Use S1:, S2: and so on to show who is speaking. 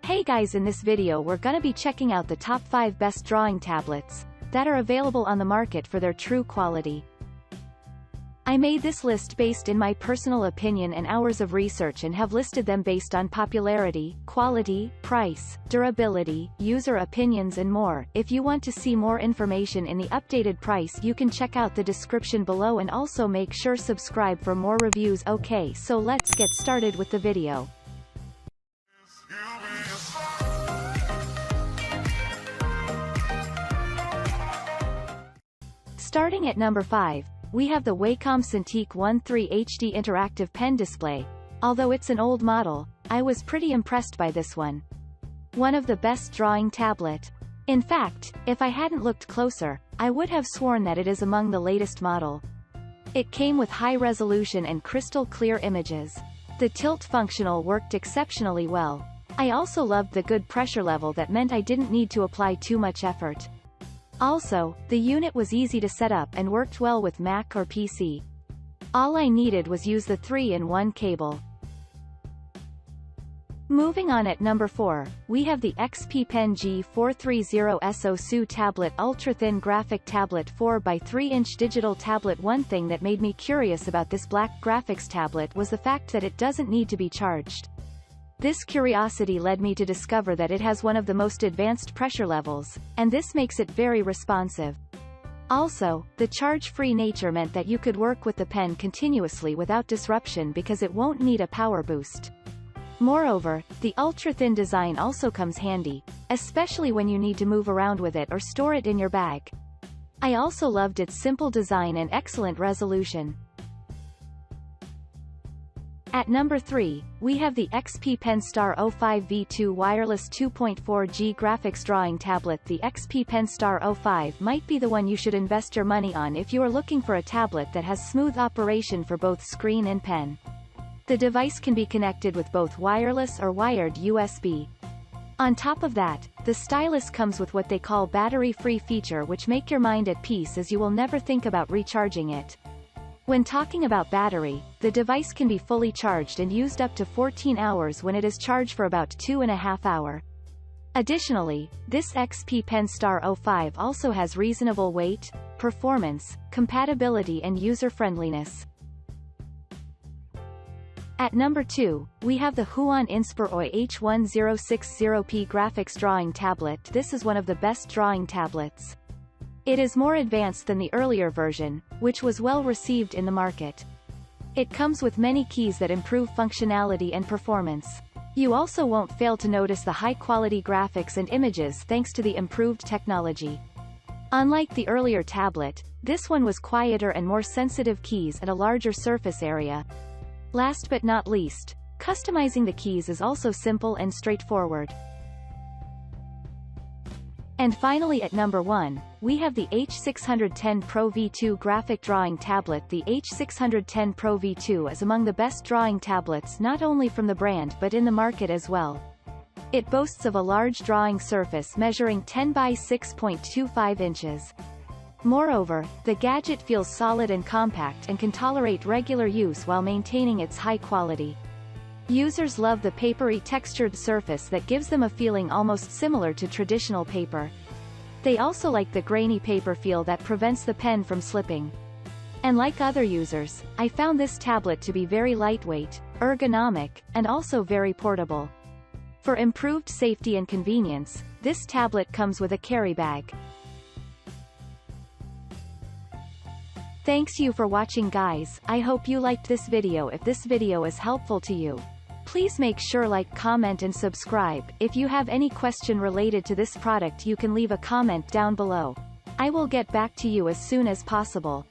S1: Hey guys, in this video we're gonna be checking out the top 5 best drawing tablets that are available on the market for their true quality. I made this list based in my personal opinion and hours of research and have listed them based on popularity, quality, price, durability, user opinions and more. If you want to see more information in the updated price, you can check out the description below and also make sure subscribe for more reviews. Okay, so let's get started with the video. Starting at number 5, we have the Wacom Cintiq 13 HD interactive pen display. Although it's an old model, I was pretty impressed by this one. One of the best drawing tablet. In fact, if I hadn't looked closer, I would have sworn that it is among the latest model. It came with high resolution and crystal clear images. The tilt functional worked exceptionally well. I also loved the good pressure level that meant I didn't need to apply too much effort. Also, the unit was easy to set up and worked well with Mac or PC. All I needed was use the 3-in-1 cable. Moving on, at number 4, we have the XP Pen G430 SO Tablet Ultrathin Graphic Tablet 4x3-inch digital tablet. One thing that made me curious about this black graphics tablet was the fact that it doesn't need to be charged. This curiosity led me to discover that it has one of the most advanced pressure levels, and this makes it very responsive. Also, the charge-free nature meant that you could work with the pen continuously without disruption because it won't need a power boost. Moreover, the ultra-thin design also comes handy, especially when you need to move around with it or store it in your bag. I also loved its simple design and excellent resolution. At number 3, we have the XP Pen Star 05 V2 Wireless 2.4G Graphics Drawing Tablet. The XP Pen Star 05 might be the one you should invest your money on if you are looking for a tablet that has smooth operation for both screen and pen. The device can be connected with both wireless or wired USB. On top of that, the stylus comes with what they call battery-free feature, which make your mind at peace as you will never think about recharging it. When talking about battery, the device can be fully charged and used up to 14 hours when it is charged for about 2.5 hours. Additionally, this XP Pen Star 05 also has reasonable weight, performance, compatibility and user-friendliness. At number 2, we have the Huion Inspiroy H1060p Graphics Drawing Tablet. This is one of the best drawing tablets. It is more advanced than the earlier version, which was well received in the market. It comes with many keys that improve functionality and performance. You also won't fail to notice the high-quality graphics and images thanks to the improved technology. Unlike the earlier tablet, this one was quieter and more sensitive keys and a larger surface area. Last but not least, customizing the keys is also simple and straightforward. And finally, at number 1, we have the H610 Pro V2 Graphic Drawing Tablet. The H610 Pro V2 is among the best drawing tablets not only from the brand but in the market as well. It boasts of a large drawing surface measuring 10 by 6.25 inches. Moreover, the gadget feels solid and compact and can tolerate regular use while maintaining its high quality. Users love the papery textured surface that gives them a feeling almost similar to traditional paper. They also like the grainy paper feel that prevents the pen from slipping. And like other users, I found this tablet to be very lightweight, ergonomic, and also very portable. For improved safety and convenience, this tablet comes with a carry bag. Thanks you for watching, guys. I hope you liked this video. If this video is helpful to you, please make sure like, comment and subscribe. If you have any question related to this product, you can leave a comment down below. I will get back to you as soon as possible.